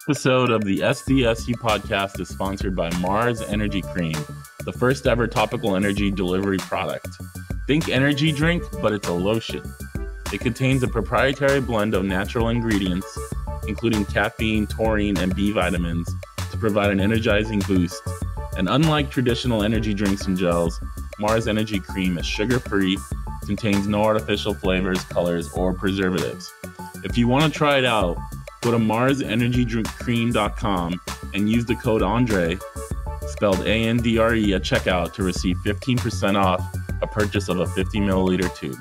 Episode of the SDSU podcast is sponsored by Marz Energy Cream, the first ever topical energy delivery product. Think energy drink, but it's a lotion. It contains a proprietary blend of natural ingredients, including caffeine, taurine, and B vitamins, to provide an energizing boost. And unlike traditional energy drinks and gels, Marz Energy Cream is sugar-free, contains no artificial flavors, colors, or preservatives. If you want to try it out, go to marzenergydrinkcream.com and use the code Andre, spelled ANDRE, at checkout to receive 15% off a purchase of a 50 milliliter tube.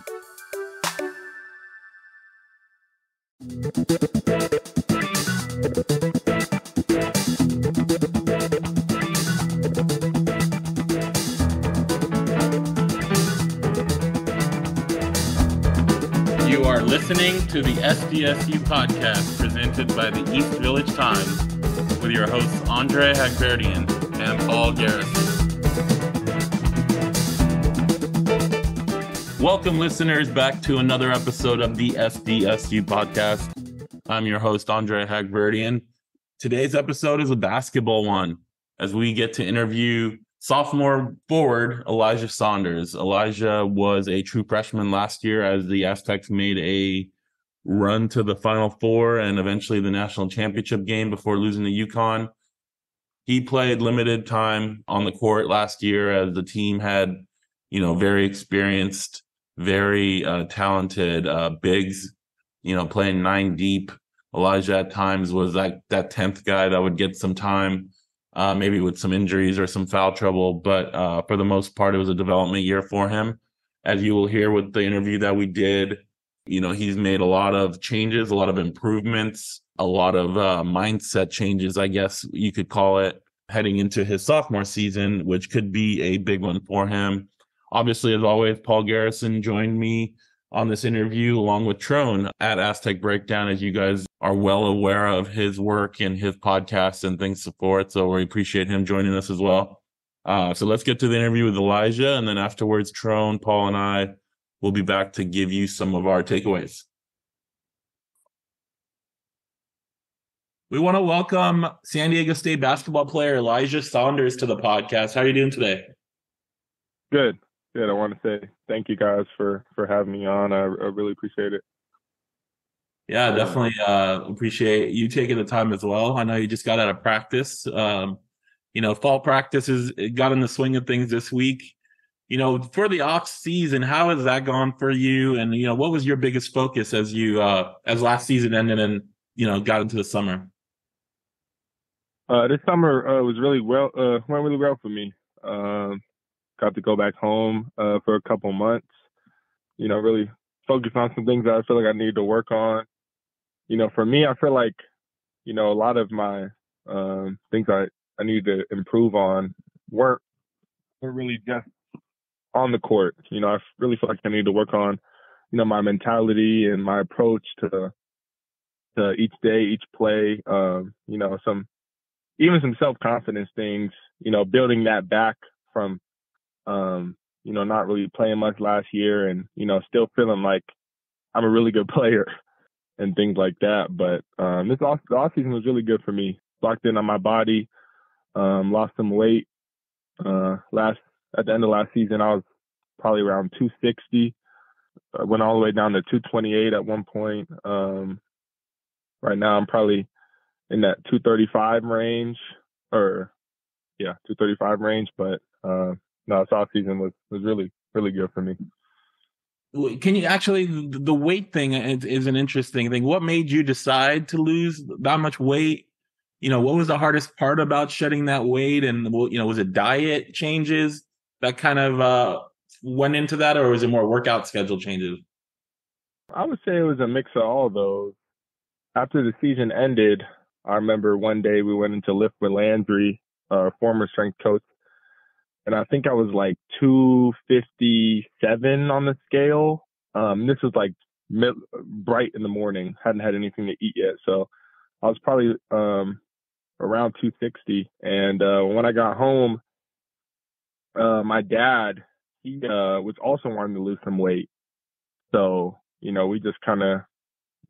You are listening to the SDSU podcast presented by the East Village Times with your hosts Andre Hagberdian and Paul Garrison. Welcome, listeners, back to another episode of the SDSU podcast. I'm your host, Andre Hagberdian. Today's episode is a basketball one as we get to interview sophomore forward Elijah Saunders. Elijah was a true freshman last year as the Aztecs made a run to the Final Four and eventually the national championship game before losing to UConn. He played limited time on the court last year as the team had, very experienced, very talented bigs, playing 9 deep. Elijah at times was like that 10th guy that would get some time. Maybe with some injuries or some foul trouble, but for the most part, it was a development year for him. As you will hear with the interview that we did, he's made a lot of changes, a lot of improvements, a lot of mindset changes, I guess you could call it, heading into his sophomore season, which could be a big one for him. Obviously, as always, Paul Garrison joined me on this interview along with Tron at Aztec Breakdown, as you guys are well aware of his work and his podcasts and things so forth. So we appreciate him joining us as well. So let's get to the interview with Elijah. And then afterwards, Tron, Paul, and I will be back to give you some of our takeaways. We want to welcome San Diego State basketball player Elijah Saunders to the podcast. How are you doing today? Good. I want to say thank you guys for having me on. I really appreciate it. Yeah, definitely appreciate you taking the time as well. I know you just got out of practice. Fall practice got in the swing of things this week. For the off season, how has that gone for you? And, what was your biggest focus as as last season ended and, got into the summer? This summer was really went really well for me. Got to go back home for a couple months, really focus on some things that I feel like I need to work on. For me, I feel like, a lot of my things I need to improve on weren't really just on the court. I really feel like I need to work on, my mentality and my approach to each day, each play, some self-confidence things, building that back from, not really playing much last year and, still feeling like I'm a really good player and things like that. But the off season was really good for me. Locked in on my body, lost some weight. At the end of last season, I was probably around 260. I went all the way down to 228 at one point. Right now, I'm probably in that 235 range, 235 range. But this off season was really, really good for me. Can you actually, the weight thing is an interesting thing. What made you decide to lose that much weight? What was the hardest part about shedding that weight? And, was it diet changes that kind of went into that, or was it more workout schedule changes? I would say it was a mix of all of those. After the season ended, I remember one day we went into lift with Landry, our former strength coach, and I think I was like 257 on the scale. This was like bright in the morning. Hadn't had anything to eat yet. So I was probably around 260. And when I got home, my dad, he was also wanting to lose some weight. So, we just kind of,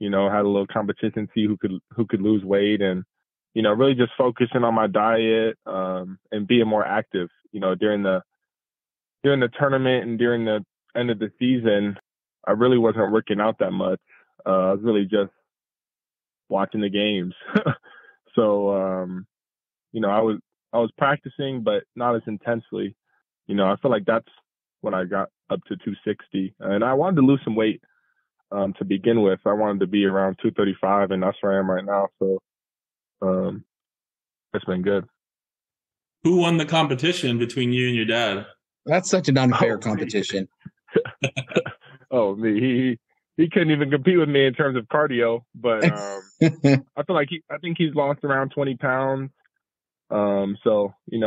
had a little competition, see who could lose weight. And really just focusing on my diet, and being more active, during the tournament and during the end of the season. I really wasn't working out that much. I was really just watching the games. So, I was practicing, but not as intensely. I feel like that's when I got up to 260, and I wanted to lose some weight, to begin with. I wanted to be around 235, and that's where I am right now. So, um, it's been good. Who won the competition between you and your dad? That's such an unfair competition. Oh, me. He couldn't even compete with me in terms of cardio, but I feel like I think he's lost around 20 pounds. So it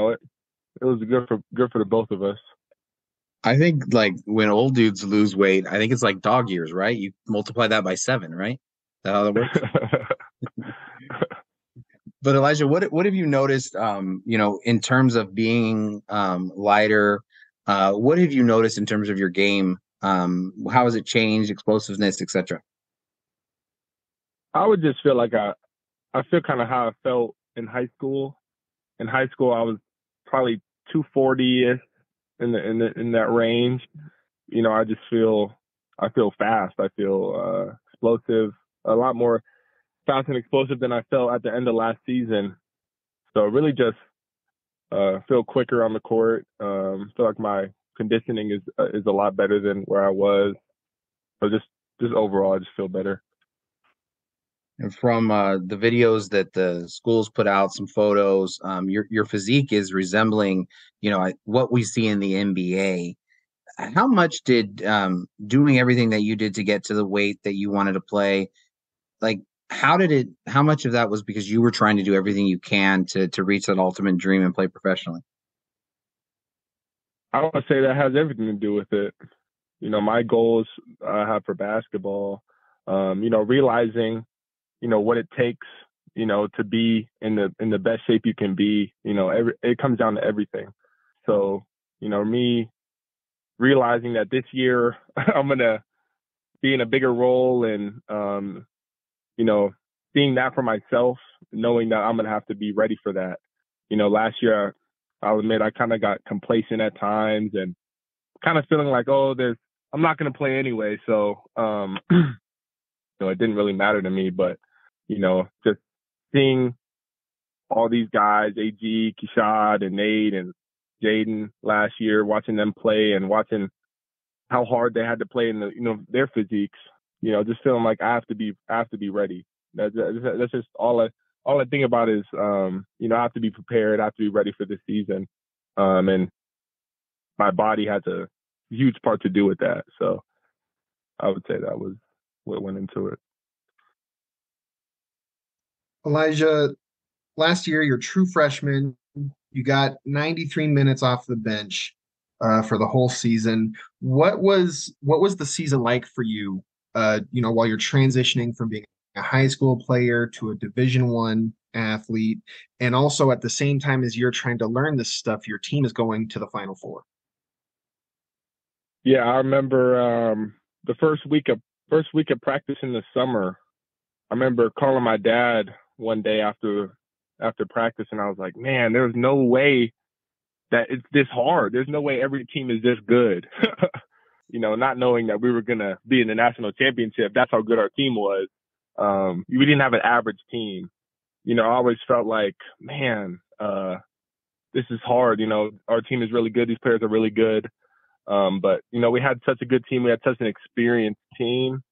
was good for the both of us. I think like when old dudes lose weight, I think it's like dog years, right? You multiply that by 7, right? Is that how that works? But Elijah, what have you noticed? In terms of being lighter, what have you noticed in terms of your game? How has it changed, explosiveness, etc.? I would just feel like I feel kind of how I felt in high school. In high school, I was probably 240-ish in that range. I just feel fast. I feel explosive, a lot more fast and explosive than I felt at the end of last season. So really just feel quicker on the court. Feel like my conditioning is a lot better than where I was. So just overall, I just feel better. And from the videos that the schools put out, some photos, your physique is resembling, what we see in the NBA. How much did doing everything that you did to get to the weight that you wanted to play, like how much of that was because you were trying to do everything you can to reach that ultimate dream and play professionally? I would say that has everything to do with it. My goals I have for basketball, realizing what it takes, to be in the best shape you can be. It comes down to everything. So, me realizing that this year I'm gonna be in a bigger role, and seeing that for myself, knowing that I'm gonna have to be ready for that. Last year I'll admit I kind of got complacent at times and kind of feeling like, I'm not gonna play anyway. So, it didn't really matter to me, but just seeing all these guys, AG, Kishad, and Nate, and Jaden last year, watching them play and watching how hard they had to play in their physiques, just feeling like I have to be ready. That's just all I think about is, I have to be prepared. I have to be ready for this season. And my body has a huge part to do with that. So I would say that was what went into it. Elijah, last year, you're a true freshman. You got 93 minutes off the bench for the whole season. What was the season like for you? While you're transitioning from being a high school player to a Division I athlete, and also at the same time as you're trying to learn this stuff, your team is going to the Final Four. Yeah, I remember the first week of practice in the summer. I remember calling my dad one day after practice, and I was like, man, there's no way that it's this hard. There's no way every team is this good. Not knowing that we were going to be in the national championship. That's how good our team was. We didn't have an average team. I always felt like, man, this is hard. Our team is really good. These players are really good. But we had such a good team. We had such an experienced team.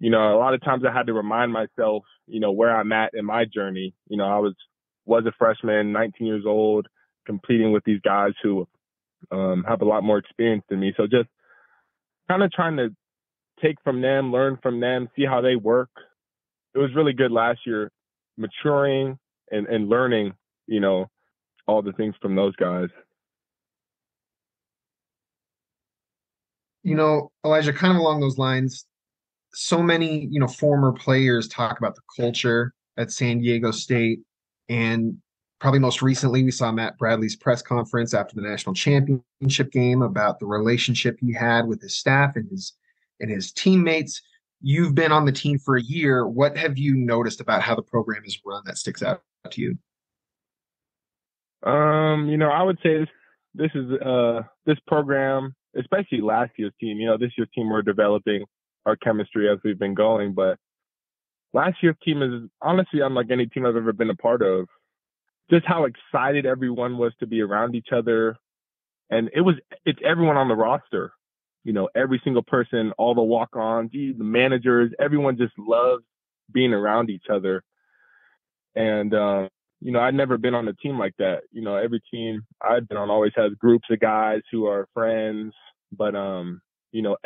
A lot of times I had to remind myself, where I'm at in my journey. I was a freshman, 19 years old, competing with these guys who have a lot more experience than me. So just kind of trying to take from them, learn from them, see how they work. It was really good last year, maturing and learning, all the things from those guys. Elijah, kind of along those lines, so many, former players talk about the culture at San Diego State. And probably most recently, we saw Matt Bradley's press conference after the national championship game about the relationship he had with his staff and his teammates. you've been on the team for a year. What have you noticed about how the program is run that sticks out to you? I would say this program, especially last year's team, this year's team, we're developing our chemistry as we've been going, but last year's team is honestly unlike any team I've ever been a part of. Just how excited everyone was to be around each other. And it's everyone on the roster, every single person, all the walk-ons, the managers, everyone just loves being around each other. And, I'd never been on a team like that. Every team I've been on always has groups of guys who are friends, but,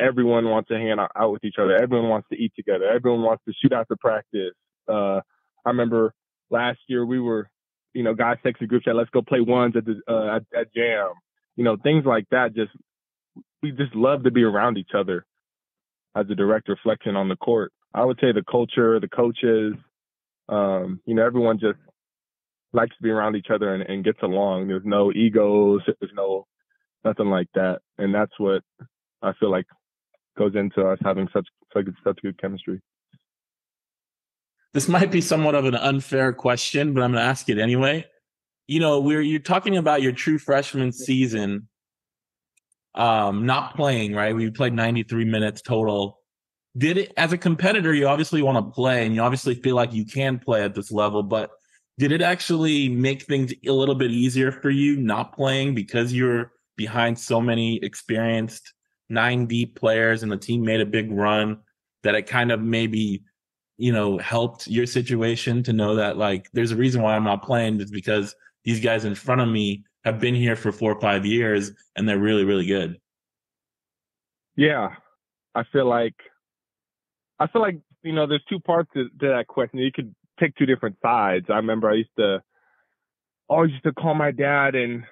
everyone wants to hang out with each other. Everyone wants to eat together. Everyone wants to shoot after practice. I remember last year we were, guys texted group chat, let's go play ones at jam. Things like that. We just love to be around each other as a direct reflection on the court. I would say the culture, the coaches, everyone just likes to be around each other and gets along. There's no egos. There's nothing like that. And that's what I feel like goes into us having such good chemistry. This might be somewhat of an unfair question, but I'm going to ask it anyway. You're talking about your true freshman season, not playing, right? We played 93 minutes total. As a competitor, you obviously want to play and you obviously feel like you can play at this level, but did it actually make things a little bit easier for you not playing because you're behind so many experienced 9 deep players and the team made a big run that it kind of maybe, helped your situation to know that like, there's a reason why I'm not playing is because these guys in front of me have been here for 4 or 5 years and they're really, really good. Yeah. I feel like, there's 2 parts to that question. You could pick 2 different sides. I remember I always used to call my dad and,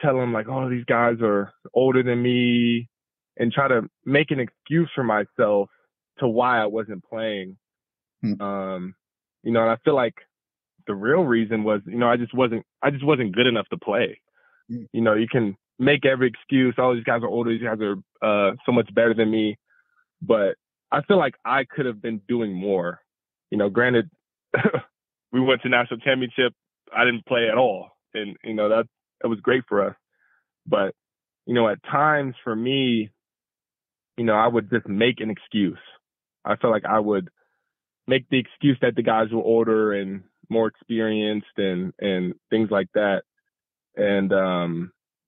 tell him like, oh, these guys are older than me and try to make an excuse for myself to why I wasn't playing. And I feel like the real reason was, I just wasn't good enough to play. You can make every excuse. Oh, these guys are older. These guys are so much better than me. But I feel like I could have been doing more. Granted, we went to national championship. I didn't play at all. And, that was great for us. But, at times for me, I would just make an excuse. I felt like I would make the excuse that the guys were older and more experienced and things like that. And,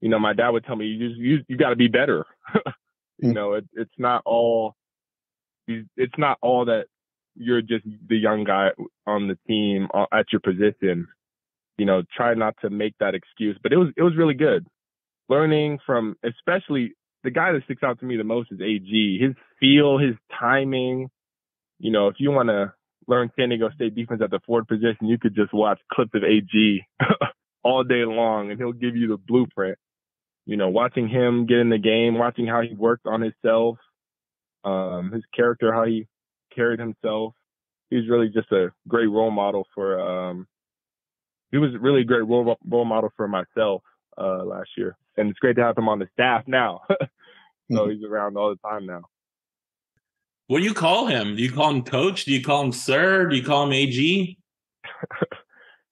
my dad would tell me, you got to be better. It's not all that you're just the young guy on the team at your position. Try not to make that excuse. But it was really good. Learning from, especially the guy that sticks out to me the most is AG. His feel, his timing. If you want to learn San Diego State defense at the forward position, you could just watch clips of AG all day long, and he'll give you the blueprint. Watching him get in the game, watching how he worked on himself, his character, how he carried himself. He's really just a great role model he was really a great role model for myself last year. And it's great to have him on the staff now. So he's around all the time now. What do you call him? Do you call him coach? Do you call him sir? Do you call him AG?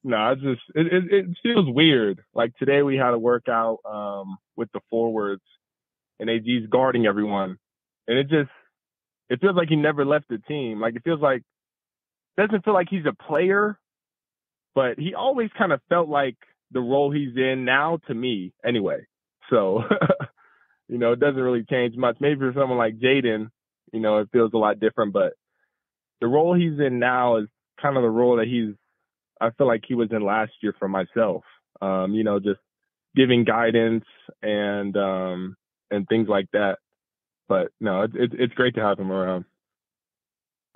No, it feels weird. Like today we had a workout with the forwards and AG's guarding everyone. And it feels like he never left the team. Like it doesn't feel like he's a player, but he always kind of felt like the role he's in now to me anyway. So, it doesn't really change much. Maybe for someone like Jaden, it feels a lot different, but the role he's in now is kind of the role that I feel like he was in last year for myself. Just giving guidance and things like that. But no, it's great to have him around.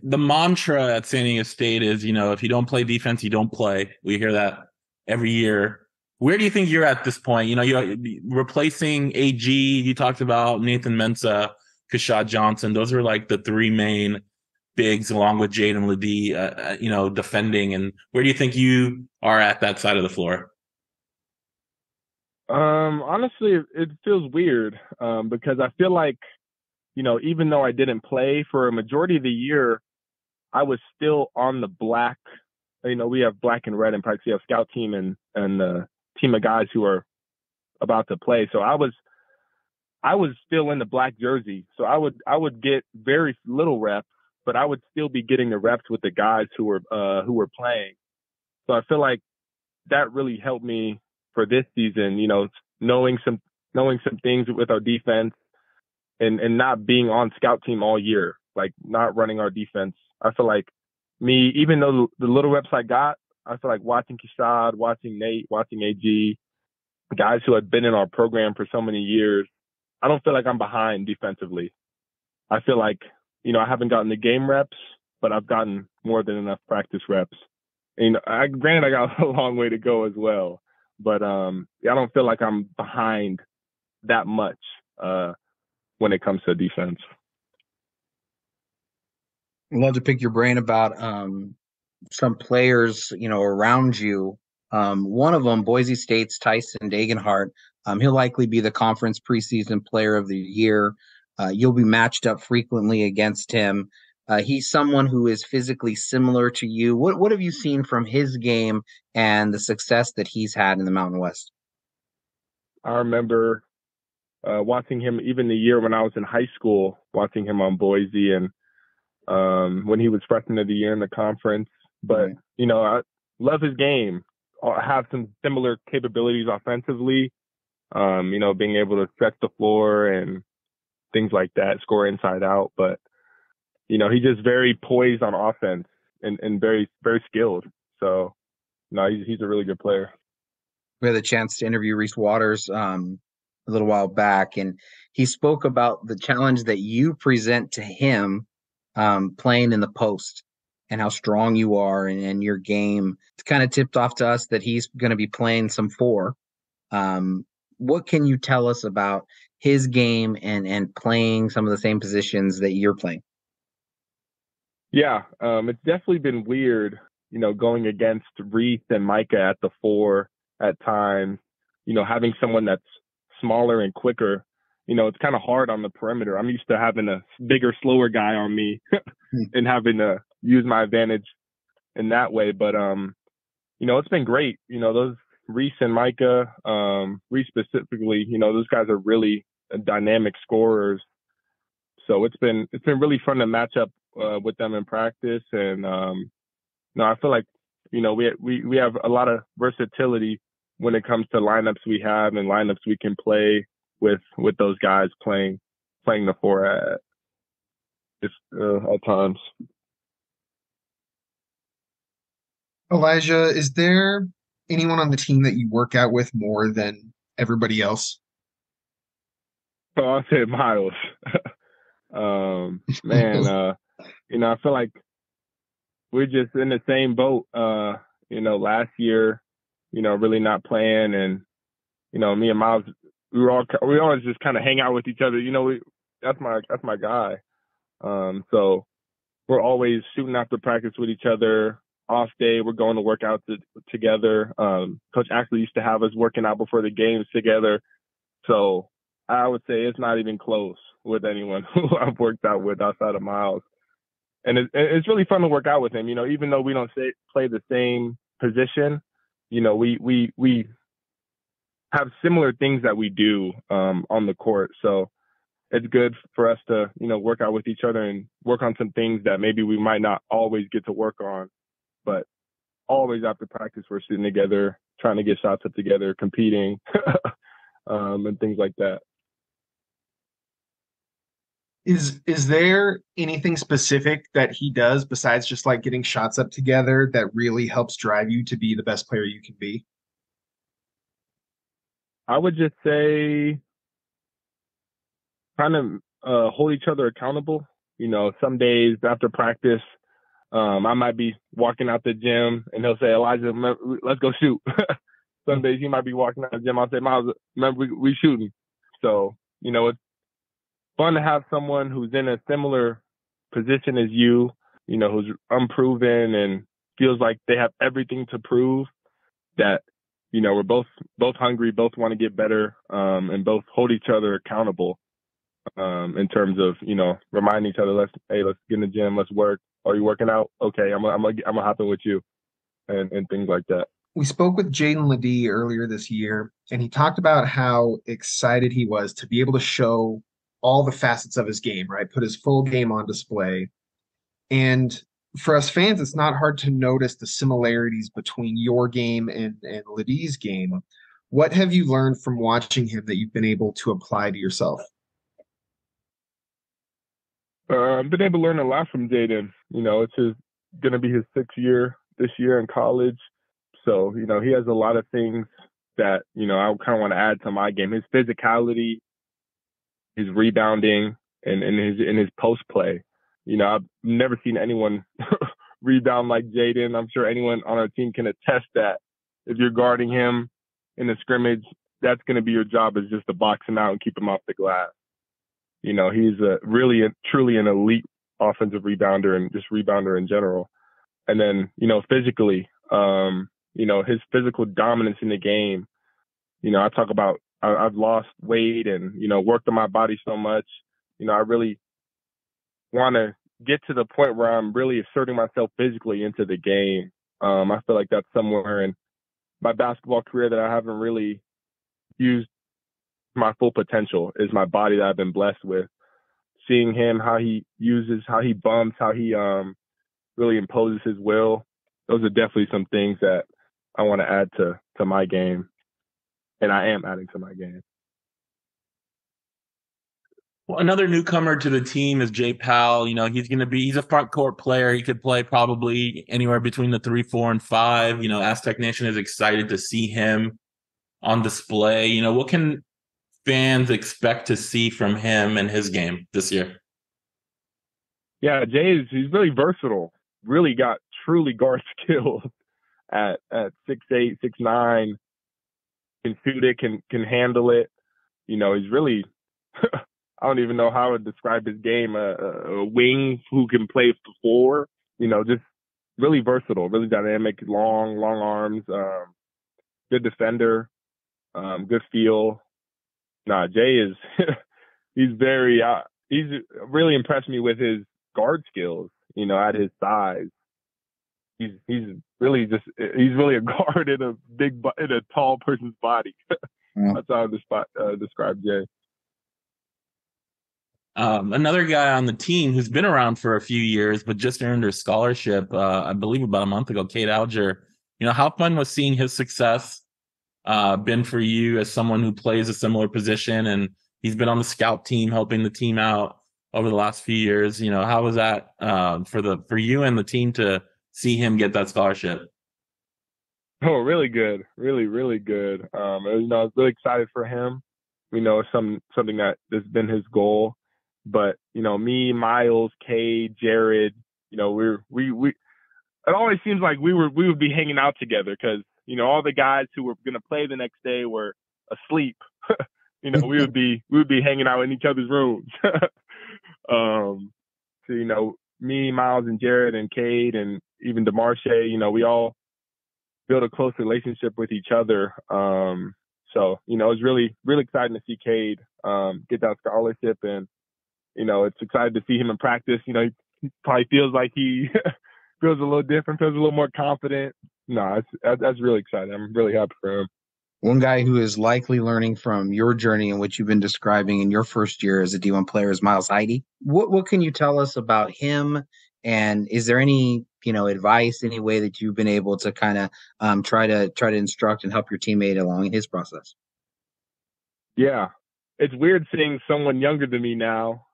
The mantra at San Diego State is, if you don't play defense, you don't play. We hear that every year. Where do you think you're at this point? You're replacing AG. You talked about Nathan Mensah, Kashad Johnson. Those are like the 3 main bigs along with Jaden Ledee, defending. And where do you think you are at that side of the floor? Honestly, it feels weird because I feel like even though I didn't play for a majority of the year, I was still on the black. We have black and red in practice. We have scout team and a team of guys who are about to play. So I was still in the black jersey. So I would get very little reps, but I would still be getting the reps with the guys who were playing. So I feel like that really helped me for this season, knowing some things with our defense and not being on scout team all year, like not running our defense. I feel like even though the little reps I got, I feel like watching Kashad, watching Nate, watching AG, guys who had been in our program for so many years, I don't feel like I'm behind defensively. I feel like, I haven't gotten the game reps, but I've gotten more than enough practice reps. And, granted, I got a long way to go as well, but I don't feel like I'm behind that much when it comes to defense. I'd love to pick your brain about some players, around you. One of them, Boise State's Tyson Dagenhart. He'll likely be the conference preseason player of the year. You'll be matched up frequently against him. He's someone who is physically similar to you. What have you seen from his game and the success that he's had in the Mountain West? I remember watching him even the year when I was in high school, watching him on Boise and when he was freshman of the year in the conference. But, I love his game. I have some similar capabilities offensively, being able to stretch the floor and things like that, score inside out. But, he's just very poised on offense and very, very skilled. So, no, he's a really good player. We had the chance to interview Reese Waters a little while back, and he spoke about the challenge that you present to him playing in the post and how strong you are and your game. It's kind of tipped off to us that he's going to be playing some 4. What can you tell us about his game and playing some of the same positions that you're playing? Yeah, it's definitely been weird, going against Reese and Micah at the 4 at times, having someone that's smaller and quicker. It's kind of hard on the perimeter. I'm used to having a bigger, slower guy on me and having to use my advantage in that way. But, it's been great. Those Reese and Micah, Reese specifically, those guys are really dynamic scorers. So it's been really fun to match up with them in practice. And, I feel like, we have a lot of versatility when it comes to lineups we have and lineups we can play with those guys playing the 4 at times. Elijah, is there anyone on the team that you work out with more than everybody else? Oh, I'll say Miles. I feel like we're just in the same boat. Last year, really not playing, and me and Miles, we always just kind of hang out with each other. That's my guy. So we're always shooting after practice with each other. Off day, we're going to work out together. Coach actually used to have us working out before the games together. So I would say it's not even close with anyone who I've worked out with outside of Miles. And it's really fun to work out with him. Even though we don't play the same position, we have similar things that we do on the court. So it's good for us to, work out with each other and work on some things that maybe we might not always get to work on. But always after practice, we're sitting together, trying to get shots up together, competing, and things like that. Is there anything specific that he does besides just like getting shots up together that really helps drive you to be the best player you can be? I would just say kind of hold each other accountable. Some days after practice, I might be walking out the gym and he'll say, Elijah, let's go shoot. Some days he might be walking out the gym. I'll say, Miles, remember, we shooting. So, it's fun to have someone who's in a similar position as you, who's unproven and feels like they have everything to prove, that, we're both hungry, both want to get better, and both hold each other accountable. in terms of, reminding each other, let's get in the gym, let's work. Are you working out? Okay, I'm gonna hop in with you, and things like that. We spoke with Jaden Ledee earlier this year, and he talked about how excited he was to be able to show all the facets of his game, right? Put his full game on display. And for us fans, it's not hard to notice the similarities between your game and Ledee's game. What have you learned from watching him that you've been able to apply to yourself? I've been able to learn a lot from Jaden. It's going to be his 6th year this year in college. So, he has a lot of things that, I kind of want to add to my game. His physicality, his rebounding, and his post play. I've never seen anyone rebound like Jaden. I'm sure anyone on our team can attest that if you're guarding him in a scrimmage, that's going to be your job, is just to box him out and keep him off the glass. He's truly an elite offensive rebounder and just rebounder in general. And then, physically, his physical dominance in the game. I talk about I've lost weight and, worked on my body so much. I really want to get to the point where I'm really asserting myself physically into the game. I feel like that's somewhere in my basketball career that I haven't really used my full potential, is my body that I've been blessed with. Seeing him, how he bumps, how he really imposes his will. Those are definitely some things that I want to add to my game, and I am adding to my game. Well, another newcomer to the team is Jay Powell. He's a front court player. He could play probably anywhere between the 3, 4, and 5. Aztec Nation is excited to see him on display. What can fans expect to see from him and his game this year? Yeah, he's really versatile. Really got truly guard skills at 6'8", 6'9", can shoot it, can handle it. He's really I don't even know how to describe his game. A wing who can play the floor. Just really versatile, really dynamic, long arms, good defender, good feel. Jay is he's really impressed me with his guard skills. At his size, he's really a guard in a tall person's body. That's how I describe Jay. Another guy on the team who's been around for a few years, but just earned a scholarship, I believe about a month ago, Cade Alger. How fun was seeing his success been for you as someone who plays a similar position, and he's been on the scout team helping the team out over the last few years? How was that for you and the team to see him get that scholarship? Oh, really good. Really, really good. I was really excited for him. It's something that has been his goal. But, me, Miles, Cade, Jared, we it always seems like we would be hanging out together because, all the guys who were going to play the next day were asleep. we would be hanging out in each other's rooms. So, me, Miles, and Jared, and Cade, and even DeMarche, we all build a close relationship with each other. So, it's really, really exciting to see Cade get that scholarship, and it's exciting to see him in practice. He probably feels like he feels a little different, feels a little more confident. That's really exciting. I'm really happy for him. One guy who is likely learning from your journey and what you've been describing in your first year as a D1 player is Miles Heide. What can you tell us about him? And is there any, advice, any way that you've been able to kind of try to instruct and help your teammate along in his process? Yeah, it's weird seeing someone younger than me now.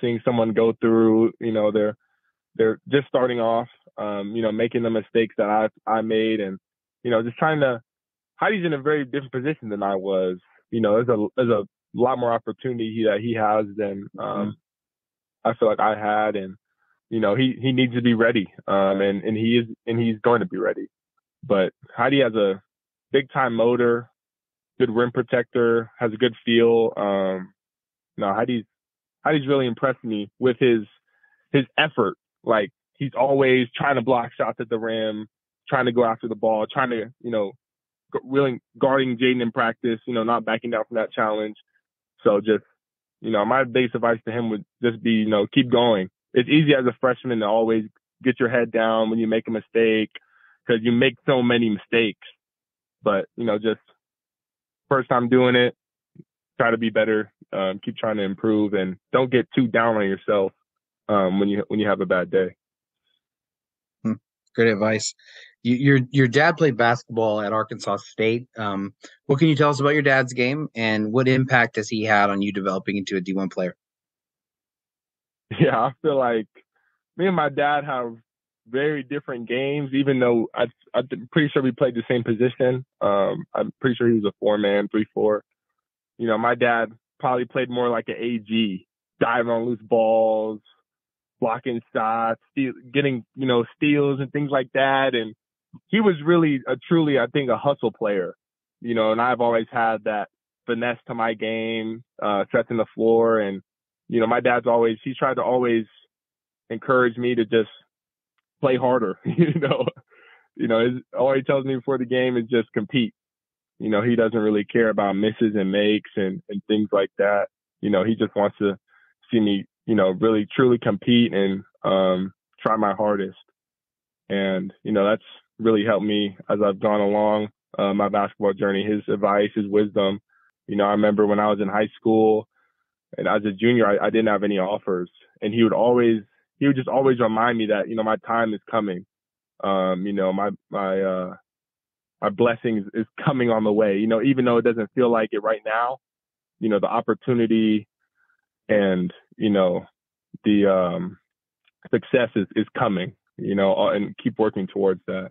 Seeing someone go through, they're just starting off, making the mistakes that I made, and just trying to. Heidi's in a very different position than I was. There's a lot more opportunity that he has than I feel like I had, and he needs to be ready, and he's going to be ready. But Heidi has a big time motor, good rim protector, has a good feel. Heidi's really impressed me with his effort. Like, he's always trying to block shots at the rim, trying to go after the ball, trying to really guarding Jaden in practice. Not backing down from that challenge. So just, my biggest advice to him would just be, keep going. It's easy as a freshman to always get your head down when you make a mistake because you make so many mistakes. But, just first time doing it, try to be better, keep trying to improve, and don't get too down on yourself when you have a bad day. Good advice. Your dad played basketball at Arkansas State. What can you tell us about your dad's game, and what impact has he had on you developing into a D1 player? Yeah, I feel like me and my dad have very different games, even though I'm pretty sure we played the same position. I'm pretty sure he was a 4-man, 3-4. My dad probably played more like an AG, diving on loose balls, blocking shots, getting, steals and things like that. And he was really truly, I think, a hustle player, and I've always had that finesse to my game, stretching the floor. And, my dad's he's tried to always encourage me to just play harder, all he tells me before the game is just compete. He doesn't really care about misses and makes and things like that. He just wants to see me, really truly compete and try my hardest. And, that's really helped me as I've gone along my basketball journey. His advice, his wisdom. I remember when I was in high school and as a junior, I didn't have any offers. And he would just always remind me that, my time is coming. My blessings is coming on the way, even though it doesn't feel like it right now, the opportunity and, the success is coming, and keep working towards that.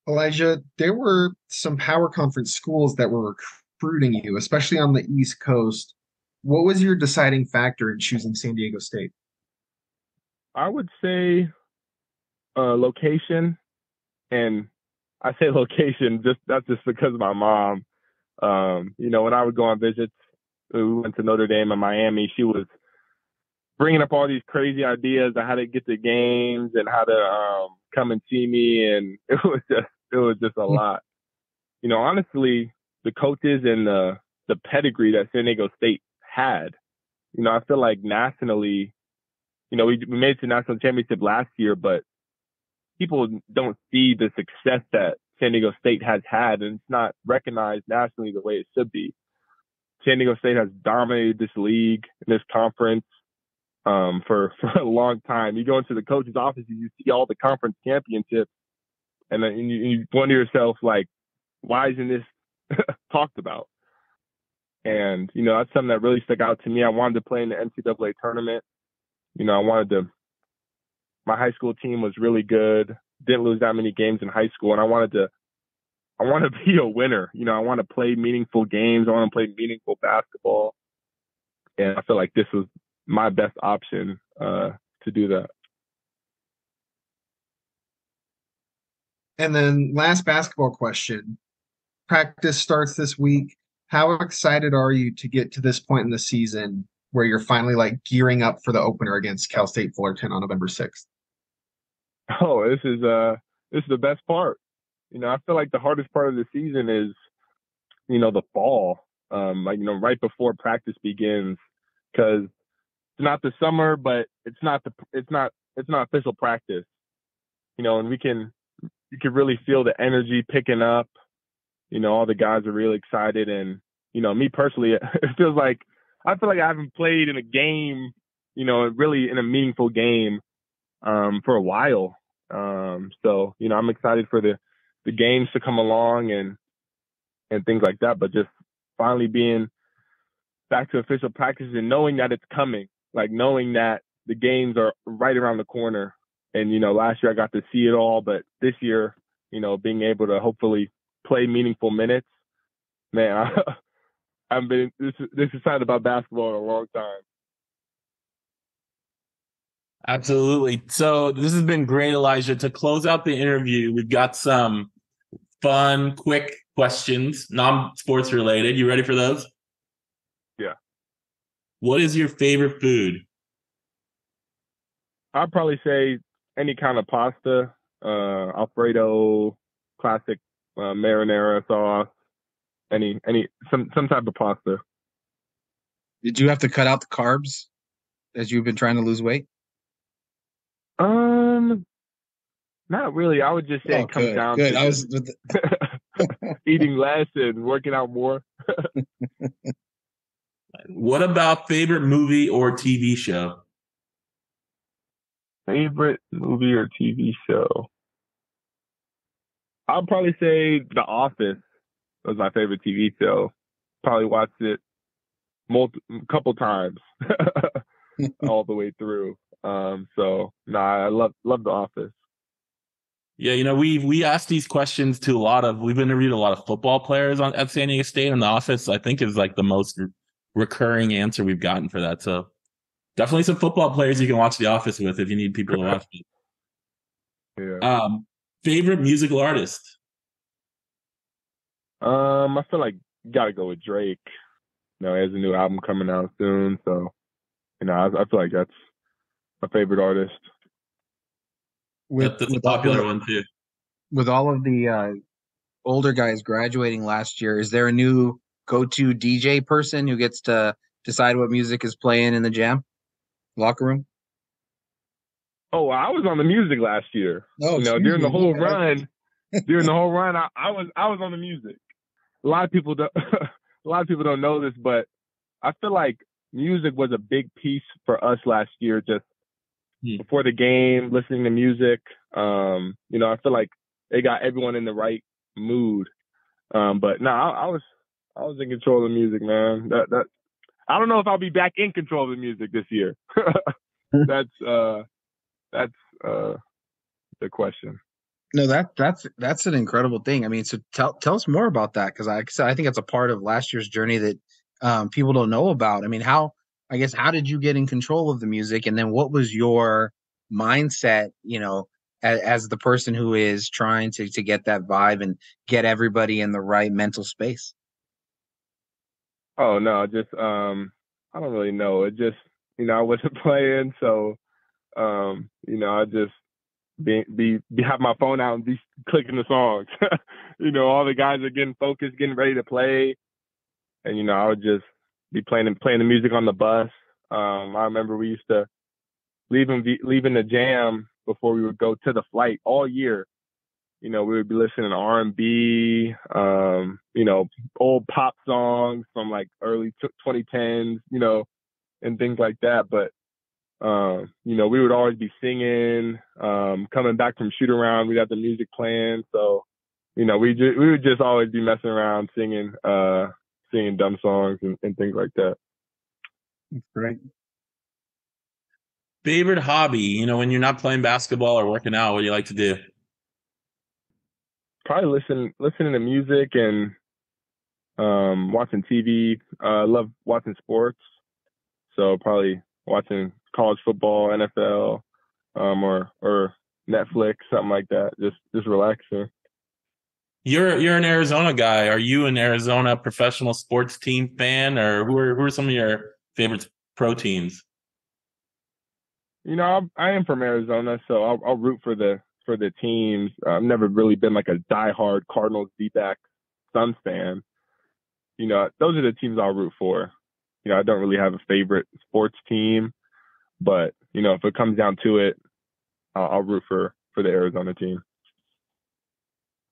Elijah, there were some power conference schools that were recruiting you, especially on the East Coast. What was your deciding factor in choosing San Diego State? I would say location, and I say location that's just because of my mom. When I would go on visits, we went to Notre Dame and Miami. She was bringing up all these crazy ideas of how to get to games and how to come and see me, and it was just a lot. Honestly, the coaches and the pedigree that San Diego State had. I feel like nationally, we made it to the national championship last year, but people don't see the success that San Diego State has had, and it's not recognized nationally the way it should be. San Diego State has dominated this league, this conference, for a long time. You go into the coach's office, you see all the conference championships, and then you wonder yourself, like, why isn't this talked about? And, that's something that really stuck out to me. I wanted to play in the NCAA tournament. My high school team was really good, didn't lose that many games in high school, and I want to be a winner. I want to play meaningful games. I want to play meaningful basketball. And I feel like this was my best option to do that. And then last basketball question. Practice starts this week. How excited are you to get to this point in the season where you're finally gearing up for the opener against Cal State Fullerton on November 6th? Oh, this is the best part. I feel like the hardest part of the season is, the fall, right before practice begins, because it's not the summer, but it's not official practice, and you can really feel the energy picking up. All the guys are really excited, and me personally, I feel like I haven't played in a game, really in a meaningful game, for a while. So I'm excited for the games to come along and things like that, but just finally being back to official practice and knowing that it's coming, knowing that the games are right around the corner. And, last year I got to see it all, but this year, being able to hopefully play meaningful minutes, man, I've been this excited about basketball in a long time. Absolutely. So this has been great, Elijah. To close out the interview, we've got some fun, quick questions, non-sports related. You ready for those? Yeah. What is your favorite food? I'd probably say any kind of pasta, Alfredo, classic marinara sauce, some type of pasta. Did you have to cut out the carbs as you've been trying to lose weight? Not really. I would just say Oh, it comes good, down good. to I was just eating less and working out more. What about favorite movie or TV show? Favorite movie or TV show? I'll probably say The Office was my favorite TV show. Probably watched it couple times all the way through. I love The Office. Yeah, we asked these questions to we've interviewed a lot of football players at San Diego State, and The Office, I think, is like the most recurring answer we've gotten for that. So definitely some football players you can watch The Office with if you need people to watch it. Yeah. Favorite musical artist? I feel like you gotta go with Drake. He has a new album coming out soon, so I feel like that's my favorite artist. That's a popular one too. With all of the older guys graduating last year, is there a new go-to DJ person who gets to decide what music is playing in the jam locker room? Oh, I was on the music last year. Oh, during the whole run, I was on the music. A lot of people don't know this, but I feel like music was a big piece for us last year. Just before the game, listening to music. I feel like it got everyone in the right mood. But no, I was in control of the music, man. That I don't know if I'll be back in control of the music this year. That's the question. No, that's an incredible thing. I mean, so tell us more about that, because I think that's a part of last year's journey that people don't know about. I mean, how did you get in control of the music, and then what was your mindset, as the person who is trying to get that vibe and get everybody in the right mental space? Oh no, just I don't really know. It just I wasn't playing, so I just have my phone out and be clicking the songs. All the guys are getting focused, getting ready to play, and I would just be playing the music on the bus. I remember we used to leaving the jam before we would go to the flight all year. We would be listening to R&B, old pop songs from like early 2010s, and things like that. But we would always be singing, coming back from shoot around, we'd have the music playing. So, we would just always be messing around, singing dumb songs and things like that. Great. Favorite hobby, when you're not playing basketball or working out, what do you like to do? Probably listening to music and watching TV. I love watching sports. So probably watching college football, NFL, or Netflix, something like that. Just relaxing. You're an Arizona guy. Are you an Arizona professional sports team fan, or who are some of your favorite pro teams? I am from Arizona, so I'll root for the teams. I've never really been like a diehard Cardinals, D-back, Suns fan. Those are the teams I'll root for. I don't really have a favorite sports team, but if it comes down to it, I'll root for the Arizona team.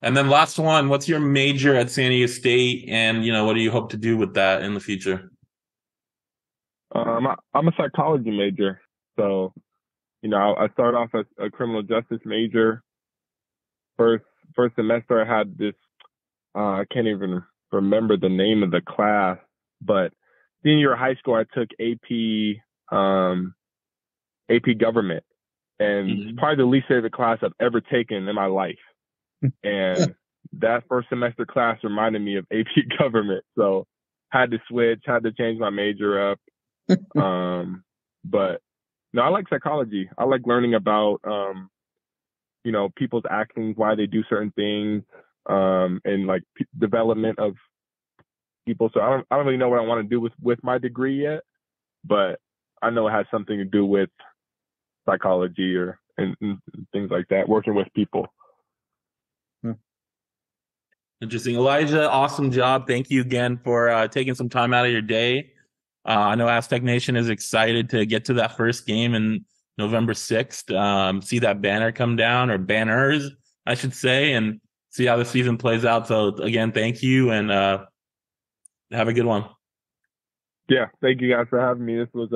And then last one, what's your major at San Diego State, and what do you hope to do with that in the future? I'm a psychology major, so I started off as a criminal justice major. First semester, I had this. I can't even remember the name of the class, but senior year of high school, I took AP government, and it's probably the least favorite class I've ever taken in my life. And that first semester class reminded me of AP government, so had to change my major up. But no, I like psychology. I like learning about people's actions, why they do certain things, and like development of people. So I don't really know what I want to do with my degree yet, but I know it has something to do with psychology and things like that, working with people. Interesting. Elijah, awesome job. Thank you again for taking some time out of your day. I know Aztec Nation is excited to get to that first game in November 6th. See that banner come down, or banners, I should say, and see how the season plays out. So again, thank you, and have a good one. Yeah, thank you guys for having me. This was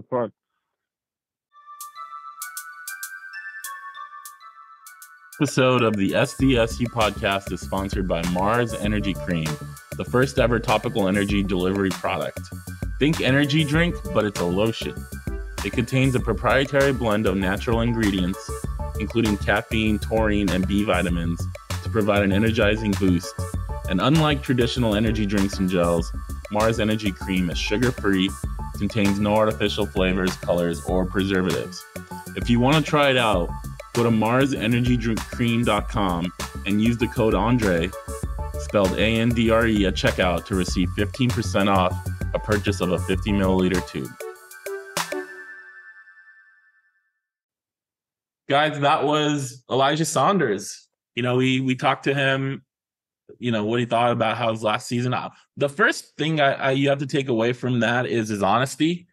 fun. Episode of the SDSU podcast is sponsored by Marz Energy Cream, the first ever topical energy delivery product. Think energy drink, but it's a lotion. It contains a proprietary blend of natural ingredients, including caffeine, taurine, and B vitamins, to provide an energizing boost. And unlike traditional energy drinks and gels, Marz Energy Cream is sugar-free, contains no artificial flavors, colors, or preservatives. If you want to try it out, go to marzenergydrinkcream.com and use the code Andre, spelled ANDRE, at checkout to receive 15% off a purchase of a 50 milliliter tube. Guys, that was Elijah Saunders. We talked to him, what he thought about how his last season. The first thing you have to take away from that is his honesty.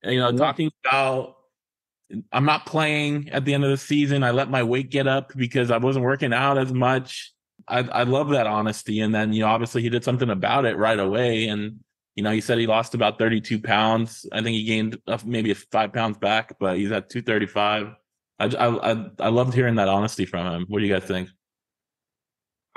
Talking about, I'm not playing at the end of the season. I let my weight get up because I wasn't working out as much. I love that honesty. And then, obviously he did something about it right away. And, he said he lost about 32 pounds. I think he gained maybe 5 pounds back, but he's at 235. I loved hearing that honesty from him. What do you guys think?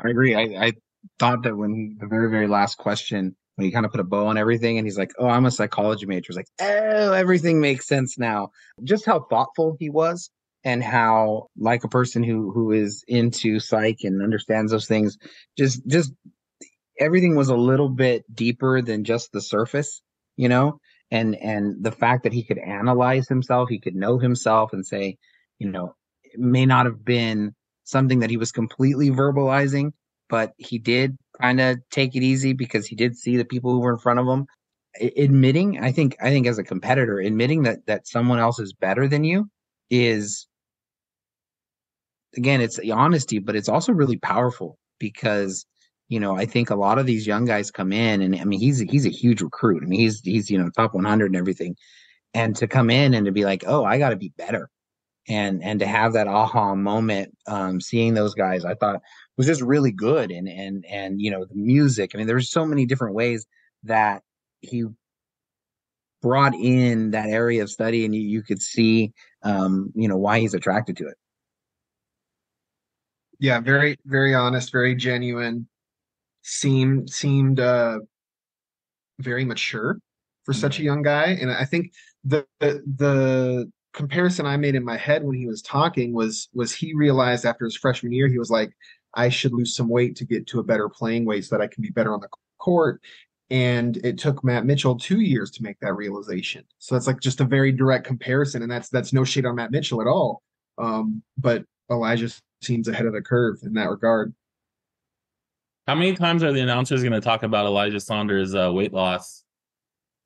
I agree. I thought that when the very, very last question, when he kind of put a bow on everything and he's like, oh, I'm a psychology major. It's like, oh, everything makes sense now. Just how thoughtful he was, and how, like a person who is into psych and understands those things, just everything was a little bit deeper than just the surface, and the fact that he could analyze himself, he could know himself and say, it may not have been something that he was completely verbalizing, but he did kind of take it easy because he did see the people who were in front of him. Admitting, I think as a competitor, admitting that someone else is better than you is, again, it's the honesty, but it's also really powerful because, I think a lot of these young guys come in, and I mean, he's a huge recruit. I mean, he's top 100 and everything. And to come in and to be like, oh, I got to be better. And to have that aha moment, seeing those guys, I thought was just really good. And the music, I mean, there's so many different ways that he brought in that area of study, and you could see, why he's attracted to it. Yeah, very, very honest, very genuine. Seemed very mature for such a young guy. And I think the comparison I made in my head when he was talking was he realized after his freshman year, he was like, I should lose some weight to get to a better playing weight so that I can be better on the court. And it took Matt Mitchell 2 years to make that realization. So it's like just a very direct comparison. And that's no shade on Matt Mitchell at all. But Elijah seems ahead of the curve in that regard. How many times are the announcers going to talk about Elijah Saunders' weight loss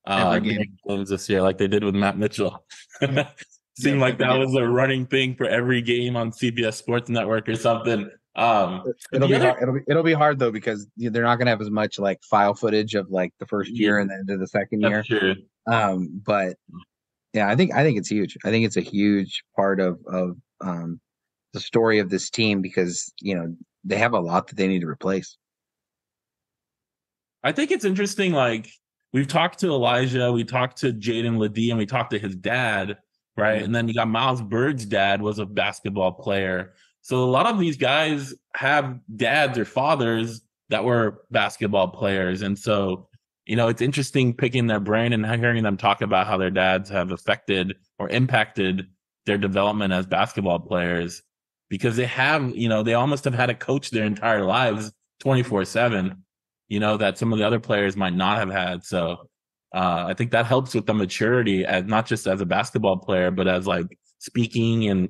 Every game. games this year, like they did with Matt Mitchell? Seemed like that was a running thing for every game on CBS Sports Network or something. It'll be hard though, because they're not going to have as much like file footage of like the first year and then into the second year. True. But yeah, I think it's huge. I think it's a huge part of the story of this team, because they have a lot that they need to replace. I think it's interesting. Like, we've talked to Elijah, we talked to Jaden Ledee, and we talked to his dad, right? Mm-hmm. And then you got Miles Bird's dad was a basketball player. So a lot of these guys have dads or fathers that were basketball players. And so, it's interesting picking their brain and hearing them talk about how their dads have affected or impacted their development as basketball players, because they have, they almost have had a coach their entire lives 24/7, that some of the other players might not have had. So I think that helps with the maturity, as not just as a basketball player, but as like speaking and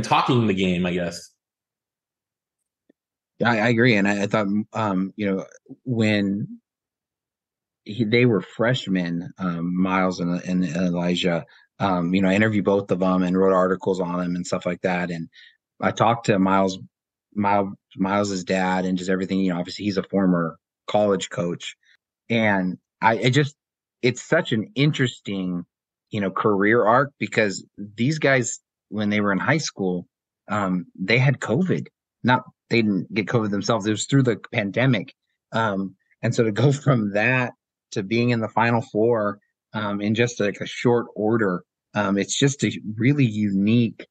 talking the game, I guess. Yeah, I agree. And I thought, when they were freshmen, Miles and Elijah, I interviewed both of them and wrote articles on them and stuff like that. And I talked to Miles Miles's dad and just everything. Obviously he's a former college coach, and it's such an interesting, career arc, because these guys, when they were in high school, they had COVID. They didn't get COVID themselves. It was through the pandemic. And so to go from that to being in the Final Four, in just like a short order, it's just a really unique,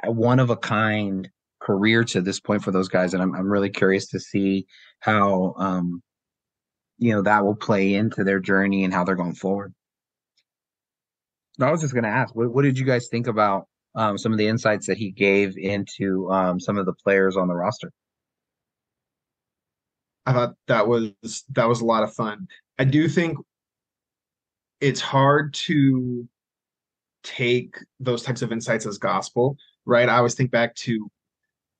one of a kind career to this point for those guys. And I'm really curious to see how, that will play into their journey and how they're going forward. I was just going to ask, what did you guys think about some of the insights that he gave into some of the players on the roster? I thought that was a lot of fun. I do think it's hard to take those types of insights as gospel, right? I always think back to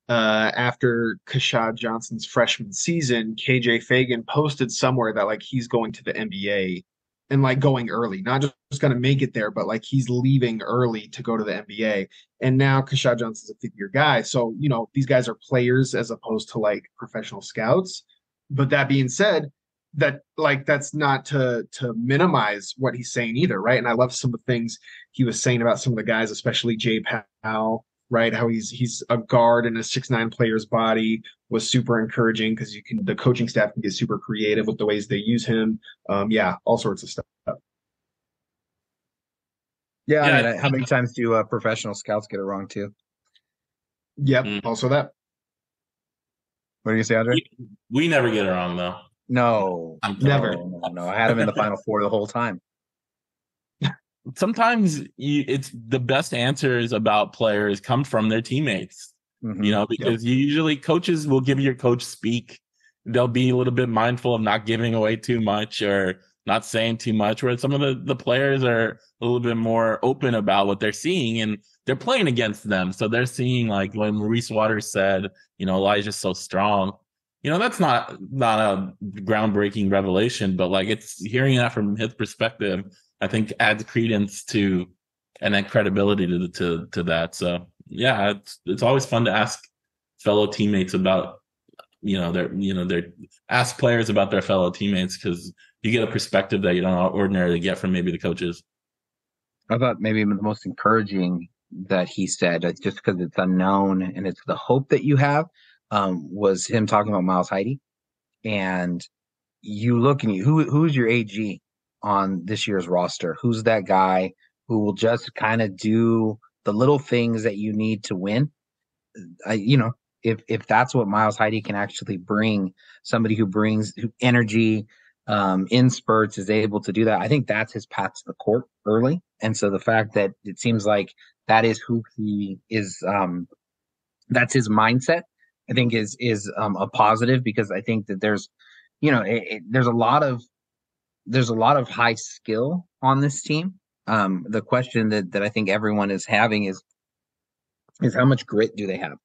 after Kashad Johnson's freshman season, KJ Fagan posted somewhere that like he's going to the NBA and like going early, not just going to make it there, but like he's leaving early to go to the NBA. And now Kashad Johnson's a fifth-year guy. So, these guys are players as opposed to like professional scouts. But that being said, that's not to minimize what he's saying either, right? And I love some of the things he was saying about some of the guys, especially Jay Powell, right? How he's a guard in a 6'9" player's body was super encouraging, because the coaching staff can get super creative with the ways they use him. All sorts of stuff. Yeah, I mean, how many times do professional scouts get it wrong too? Yep, also that. What do you say, Andre? We never get it wrong, though. No, never. No. I had him in the Final Four the whole time. Sometimes it's the best answers about players come from their teammates, because usually coaches will give your coach speak. They'll be a little bit mindful of not giving away too much or not saying too much, where some of the players are a little bit more open about what they're seeing, and they're playing against them. So they're seeing, like when Reese Waters said, Elijah's so strong. That's not a groundbreaking revelation, but like it's hearing that from his perspective, I think adds credence to and then credibility to that. So yeah, it's always fun to ask fellow teammates about, ask players about their fellow teammates, because you get a perspective that you don't ordinarily get from maybe the coaches. I thought maybe the most encouraging that he said, just because it's unknown and it's the hope that you have, was him talking about Miles Heide. And you look and who's your AG on this year's roster? Who's that guy who will just kind of do the little things that you need to win? If that's what Miles Heide can actually bring, somebody who brings energy in spurts, is able to do that, I think that's his path to the court early. And so the fact that it seems like that is who he is, that's his mindset, I think is a positive, because I think that there's a lot of high skill on this team. The question that I think everyone is having is how much grit do they have?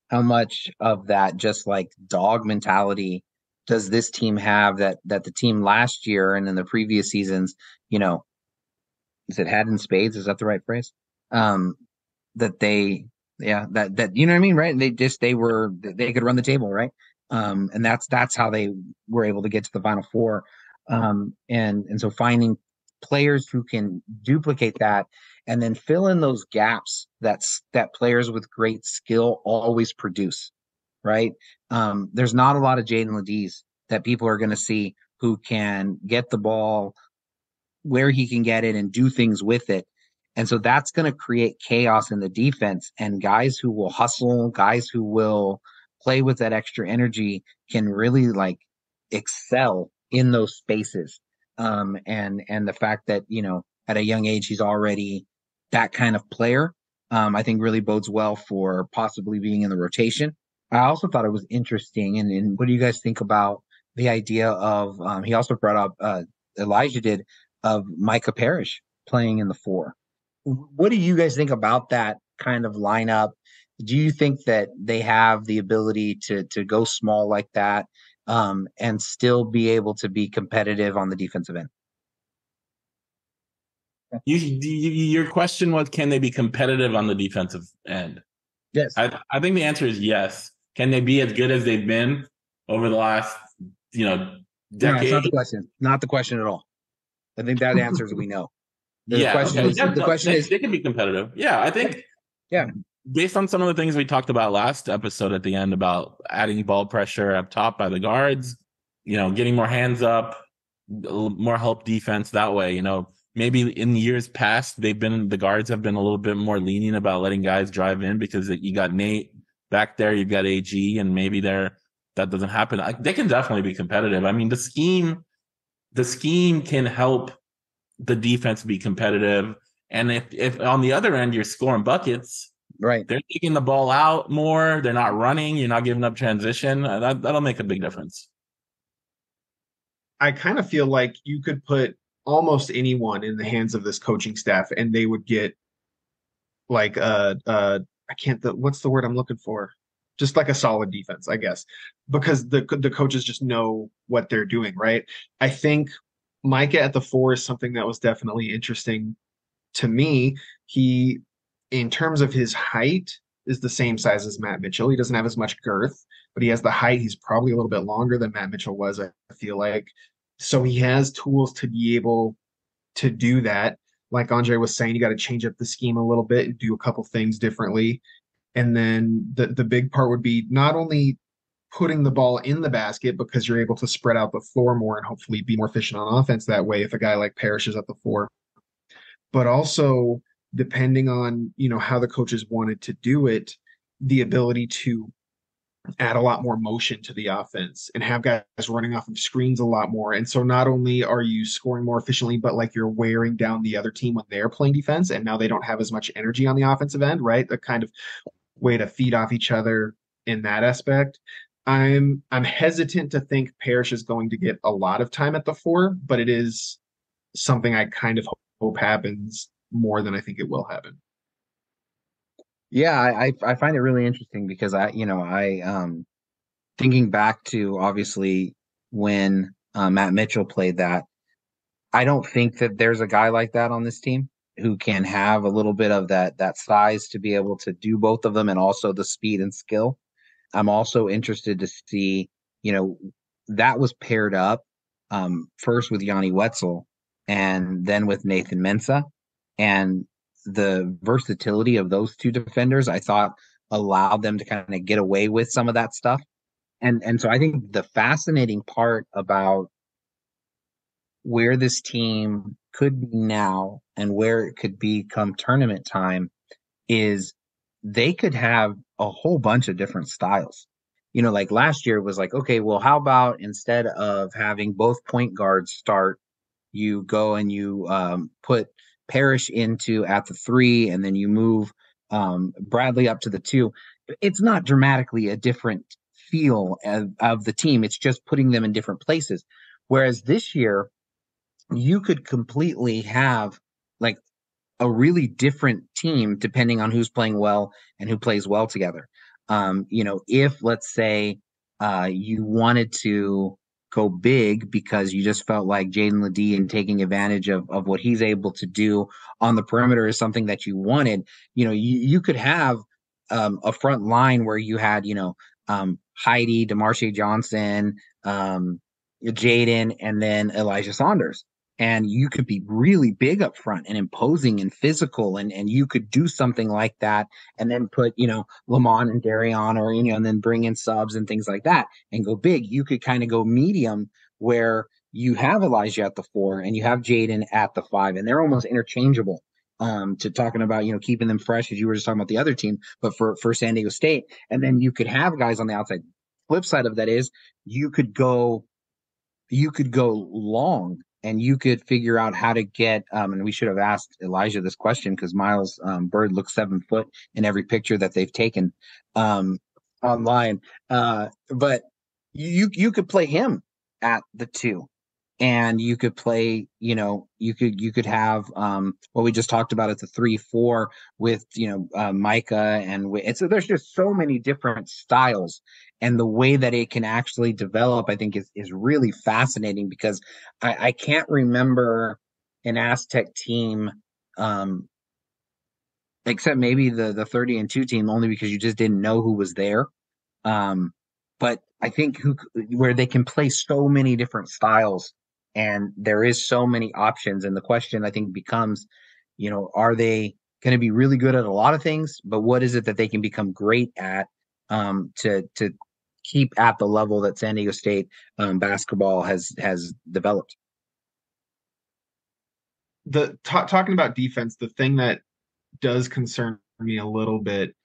How much of that just like dog mentality does this team have that the team last year and in the previous seasons, is it had in spades? Is that the right phrase? That they, that you know what I mean, right? They could run the table, right? And that's how they were able to get to the Final Four. And so finding players who can duplicate that and then fill in those gaps that players with great skill always produce, right? There's not a lot of Jaden Ladies that people are going to see who can get the ball where he can get it and do things with it. And so that's going to create chaos in the defense, and guys who will hustle, guys who will play with that extra energy can really like excel in those spaces. And the fact that, at a young age, he's already that kind of player, I think really bodes well for possibly being in the rotation. I also thought it was interesting. And what do you guys think about the idea of, he also brought up, Elijah did, of Micah Parrish playing in the 4. What do you guys think about that kind of lineup? Do you think that they have the ability to go small like that, and still be able to be competitive on the defensive end? Your question was, can they be competitive on the defensive end? Yes. I think the answer is yes. Can they be as good as they've been over the last, No, it's not decade? the question. Not the question at all. I think that answers we know. The Yeah, question okay. is Yeah, the no, question is they can be competitive. Yeah, I think yeah. based on some of the things we talked about last episode at the end about adding ball pressure up top by the guards, getting more hands up, more help defense that way. Maybe in years past, the guards have been a little bit more lenient about letting guys drive in because you got Nate back there, you've got AG, and maybe that doesn't happen. They can definitely be competitive. I mean, the scheme can help the defense be competitive. And if on the other end, you're scoring buckets, Right. they're taking the ball out more. They're not running. You're not giving up transition. That'll make a big difference. I kind of feel like you could put almost anyone in the hands of this coaching staff and they would get like I can't what's the word I'm looking for? Just like a solid defense, I guess, because the coaches just know what they're doing, right? I think Micah at the 4 is something that was definitely interesting to me. He, in terms of his height, is the same size as Matt Mitchell. He doesn't have as much girth, but he has the height. He's probably a little bit longer than Matt Mitchell was, I feel like. So he has tools to be able to do that. Like Andre was saying, you got to change up the scheme a little bit and do a couple things differently. And then the big part would be not only putting the ball in the basket because you're able to spread out the floor more and hopefully be more efficient on offense that way if a guy like Parrish is at the 4, but also depending on, how the coaches wanted to do it, the ability to add a lot more motion to the offense and have guys running off of screens a lot more. And so not only are you scoring more efficiently, but like you're wearing down the other team when they're playing defense and now they don't have as much energy on the offensive end, right? The kind of way to feed off each other in that aspect. I'm hesitant to think Parrish is going to get a lot of time at the 4, but it is something I kind of hope happens more than I think it will happen. Yeah, I find it really interesting because thinking back to obviously when Matt Mitchell played that, I don't think that there's a guy like that on this team who can have a little bit of that size to be able to do both of them and also the speed and skill. I'm also interested to see, that was paired up first with Yanni Wetzel and then with Nathan Mensah. And the versatility of those two defenders, I thought, allowed them to kind of get away with some of that stuff. And so I think the fascinating part about where this team could be now and where it could be come tournament time is they could have a whole bunch of different styles. Like last year was like, okay, well, how about instead of having both point guards start, you go and you put Parrish into at the 3, and then you move Bradley up to the 2. It's not dramatically a different feel of the team. It's just putting them in different places. Whereas this year, you could completely have like a really different team depending on who's playing well and who plays well together. If let's say you wanted to go big because you just felt like Jaden Ledee and taking advantage of what he's able to do on the perimeter is something that you wanted, you could have a front line where you had, Heidi, DeMarshe Johnson, Jaden, and then Elijah Saunders. And you could be really big up front and imposing and physical, and you could do something like that and then put, Lamont and Darion or, and then bring in subs and things like that and go big. You could kind of go medium where you have Elijah at the 4 and you have Jaden at the 5, and they're almost interchangeable to talking about, keeping them fresh as you were just talking about the other team, but for San Diego State. And then you could have guys on the outside. Flip side of that is you could go long and you could figure out how to get, and we should have asked Elijah this question because Miles Bird looks 7 foot in every picture that they've taken online. But you could play him at the 2, and you could play, you could have what we just talked about at the 3-4 with, Micah, and there's just so many different styles. And the way that it can actually develop, I think, is really fascinating because I can't remember an Aztec team, except maybe the 30-2 team, only because you just didn't know who was there. But I think where they can play so many different styles and there is so many options. And the question I think becomes, are they going to be really good at a lot of things, but what is it that they can become great at to keep at the level that San Diego State basketball has developed? Talking about defense, the thing that does concern me a little bit,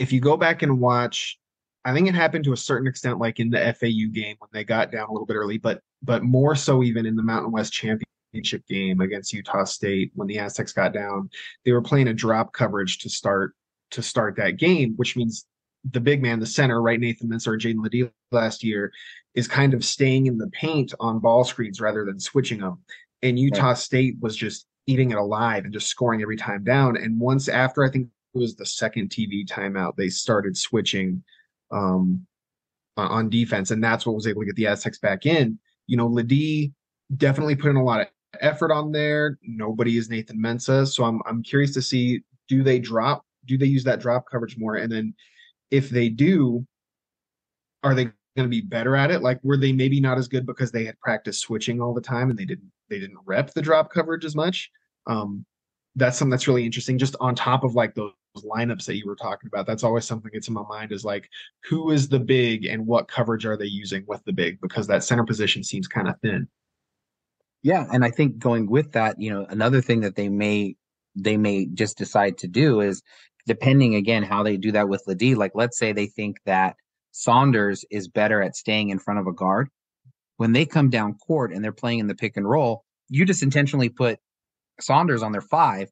if you go back and watch, I think it happened to a certain extent, like in the FAU game when they got down a little bit early, but more so even in the Mountain West Championship game against Utah State when the Aztecs got down, they were playing a drop coverage to start that game, which means the big man, the center, right, Nathan Mensah or Jaden Ledee last year, is kind of staying in the paint on ball screens rather than switching them. And Utah State was just eating it alive and just scoring every time down. And once after, I think it was the second TV timeout, they started switching on defense, and that's what was able to get the Aztecs back in. Ledee definitely put in a lot of effort on there. Nobody is Nathan Mensah, so I'm curious to see, do they use that drop coverage more? And then if they do, are they going to be better at it? Like, were they maybe not as good because they had practiced switching all the time and they didn't rep the drop coverage as much? That's something that's really interesting. Just on top of like those lineups that you were talking about, that's always something that's in my mind, is like, who is the big and what coverage are they using with the big? Because that center position seems kind of thin. Yeah, and I think going with that, another thing that they may just decide to do is, depending again how they do that with Ledee, like let's say they think that Saunders is better at staying in front of a guard. When they come down court and they're playing in the pick and roll, you just intentionally put Saunders on their 5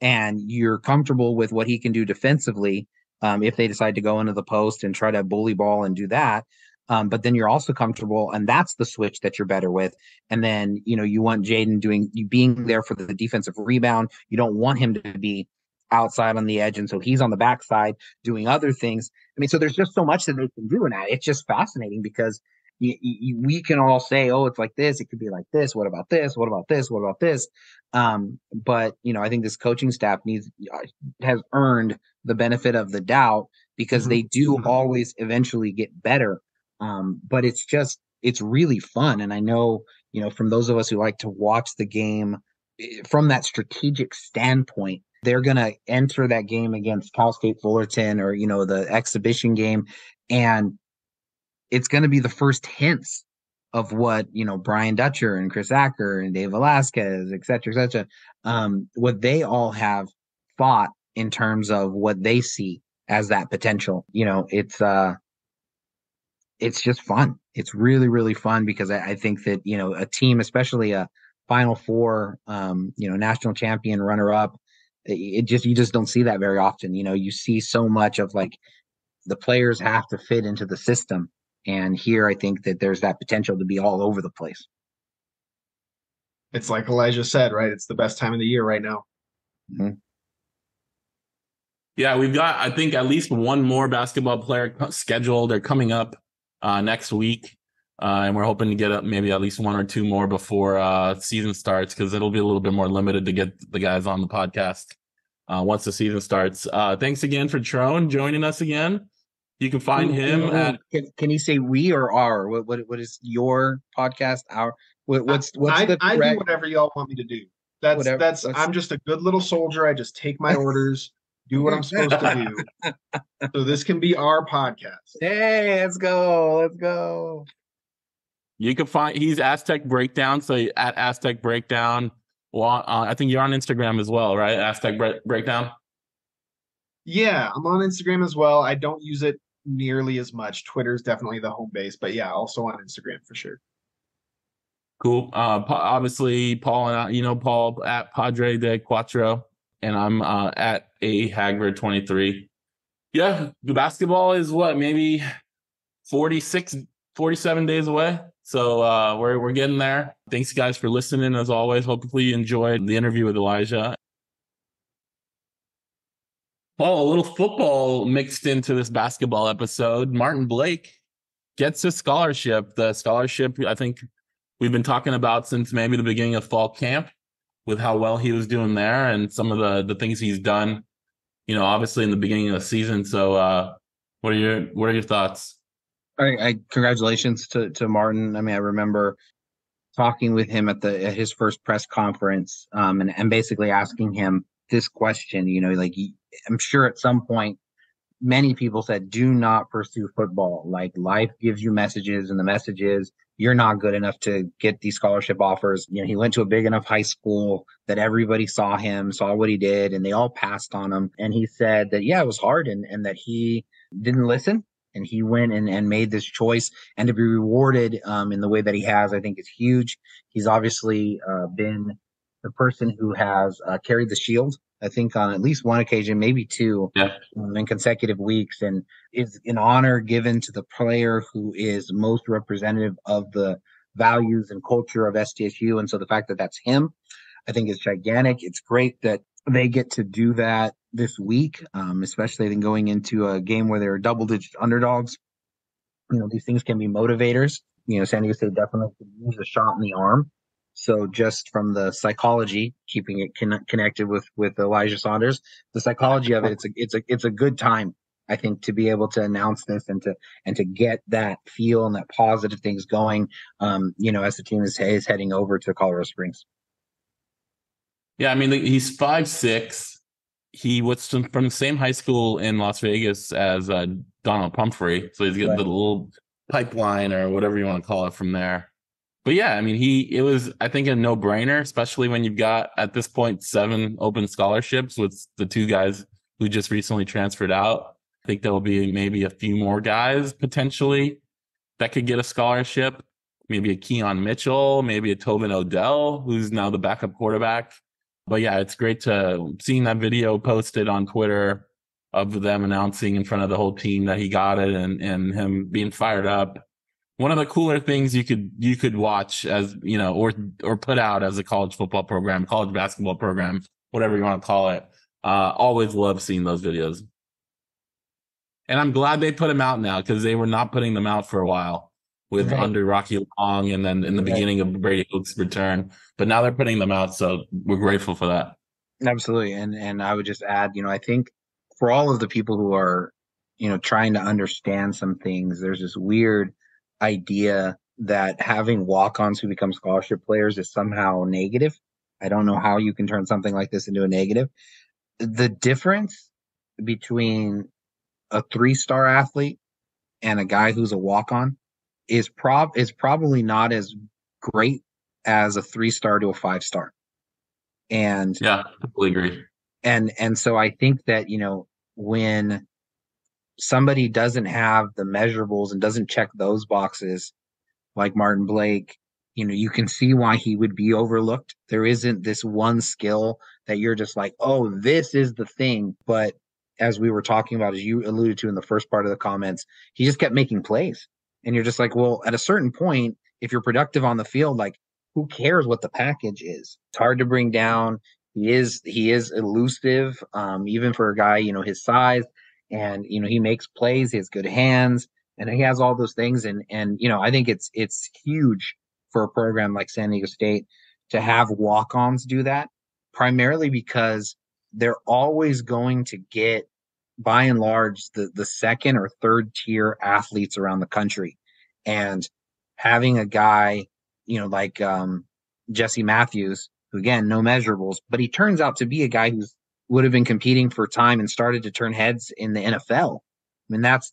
and you're comfortable with what he can do defensively if they decide to go into the post and try to bully ball and do that. But then you're also comfortable, and that's the switch that you're better with. And then, you want Jaden being there for the defensive rebound. You don't want him to be outside on the edge, and so he's on the backside doing other things. I mean, so there's just so much that they can do in that. It's just fascinating because we can all say, oh, it's like this, it could be like this, what about this, what about this, what about this? But I think this coaching staff has earned the benefit of the doubt because they do always eventually get better. But it's really fun. And I know, from those of us who like to watch the game from that strategic standpoint, they're going to enter that game against Cal State Fullerton or, the exhibition game. And it's going to be the first hints of what, Brian Dutcher and Chris Acker and Dave Velasquez, et cetera, what they all have fought in terms of what they see as that potential. It's just fun. It's really, really fun because I think that, a team, especially a Final Four, national champion runner-up, you just don't see that very often. You see so much of like the players have to fit into the system. And here I think that there's that potential to be all over the place. It's like Elijah said, right? It's the best time of the year right now. Mm-hmm. Yeah, we've got, I think, at least one more basketball player scheduled. They're coming up next week. And we're hoping to get up maybe at least one or two more before season starts, because it'll be a little bit more limited to get the guys on the podcast once the season starts. Thanks again for Tron joining us again. You can find him at. Can you say we or our? What is your podcast? Our what's the correct? I do whatever y'all want me to do. That's I'm just a good little soldier. I just take my orders, do what I'm supposed to do. So this can be our podcast. Hey, let's go. You can find, he's Aztec Breakdown. So at Aztec Breakdown. Well, I think you're on Instagram as well, right? Aztec Breakdown. Yeah, I'm on Instagram as well. I don't use it nearly as much. Twitter's definitely the home base, but yeah, also on Instagram for sure. Cool. Obviously, Paul and Paul at Padre de Cuatro, and I'm at A Hagberg 23. Yeah, the basketball is what, maybe 47 days away. So we're getting there. Thanks guys for listening as always. Hopefully you enjoyed the interview with Elijah. Well, a little football mixed into this basketball episode. Martin Blake gets his scholarship. The scholarship I think we've been talking about since maybe the beginning of fall camp, with how well he was doing there and some of the things he's done, obviously in the beginning of the season. So What are your thoughts? Congratulations to Martin. I mean, I remember talking with him at his first press conference, and basically asking him this question. Like, I'm sure at some point many people said, do not pursue football. Like, life gives you messages, and the message is you're not good enough to get these scholarship offers. He went to a big enough high school that everybody saw what he did, and they all passed on him. And he said that, yeah, it was hard, and that he didn't listen. And he went and made this choice, and to be rewarded in the way that he has, I think is huge. He's obviously been the person who has carried the shield, I think, on at least one occasion, maybe two, in consecutive weeks, and is an honor given to the player who is most representative of the values and culture of SDSU. And so the fact that that's him, I think, is gigantic. It's great that they get to do that this week, especially then going into a game where they're double-digit underdogs. These things can be motivators. San Diego State definitely could use a shot in the arm. So just from the psychology, keeping it connected with Elijah Saunders, the psychology of it, it's a good time, I think, to be able to announce this and to get that feel and that positive things going, as the team is heading over to Colorado Springs. Yeah, I mean, he's 5'6". He was from the same high school in Las Vegas as Donald Pumphrey, so he's got the little pipeline or whatever you want to call it from there. But yeah, I mean, it was, I think, a no-brainer, especially when you've got, at this point, 7 open scholarships with the 2 guys who just recently transferred out. I think there will be maybe a few more guys potentially that could get a scholarship. Maybe a Keon Mitchell, maybe a Tobin Odell, who's now the backup quarterback. But yeah, it's great seeing that video posted on Twitter of them announcing in front of the whole team that he got it, and him being fired up. One of the cooler things you could watch, as or put out as a college football program, college basketball program, whatever you want to call it. Always love seeing those videos. And I'm glad they put them out now, because they were not putting them out for a while with under Rocky Long and then in the beginning of Brady Hoke's return. But now they're putting them out, so we're grateful for that. Absolutely. And I would just add, I think for all of the people who are, trying to understand some things, there's this weird idea that having walk-ons who become scholarship players is somehow negative. I don't know how you can turn something like this into a negative. The difference between a 3-star athlete and a guy who's a walk-on is probably not as great as a 3-star to a 5-star. And yeah, I totally agree. And so I think that, when somebody doesn't have the measurables and doesn't check those boxes, like Martin Blake, you can see why he would be overlooked. There isn't this one skill that you're just like, oh, this is the thing. But as we were talking about, as you alluded to in the first part of the comments, he just kept making plays. And you're just like, well, at a certain point, if you're productive on the field, like, who cares what the package is? It's hard to bring down. He is elusive, even for a guy, his size. And, he makes plays. He has good hands, and he has all those things. And I think it's huge for a program like San Diego State to have walk-ons do that, primarily because they're always going to get, by and large, the second or third tier athletes around the country. And having a guy, like Jesse Matthews, who, again, no measurables, but he turns out to be a guy who's would have been competing for time and started to turn heads in the NFL. I mean, that's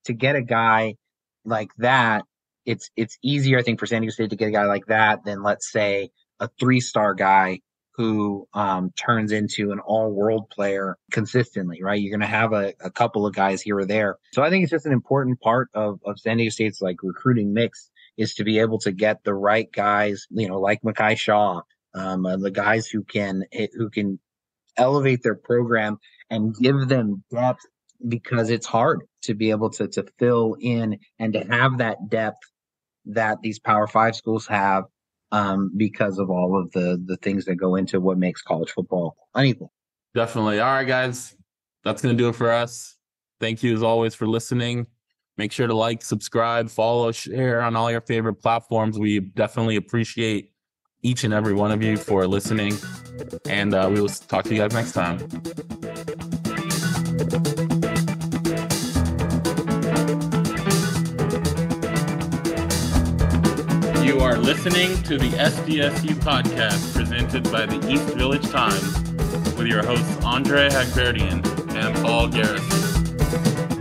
to get a guy like that. It's easier, I think, for San Diego State to get a guy like that than, let's say, a 3-star guy who turns into an all-world player consistently, right? You're going to have a couple of guys here or there. So I think it's just an important part of San Diego State's recruiting mix is to be able to get the right guys, like Mekhi Shaw, the guys who can elevate their program and give them depth, because it's hard to be able to fill in and to have that depth that these Power 5 schools have, because of all of the things that go into what makes college football unequal. Definitely. All right, guys, that's going to do it for us. Thank you, as always, for listening. Make sure to like, subscribe, follow, share on all your favorite platforms. We definitely appreciate each and every one of you for listening, and we will talk to you guys next time. You are listening to the SDSU podcast presented by the East Village Times with your hosts Andre Hagberdian and Paul Garrison.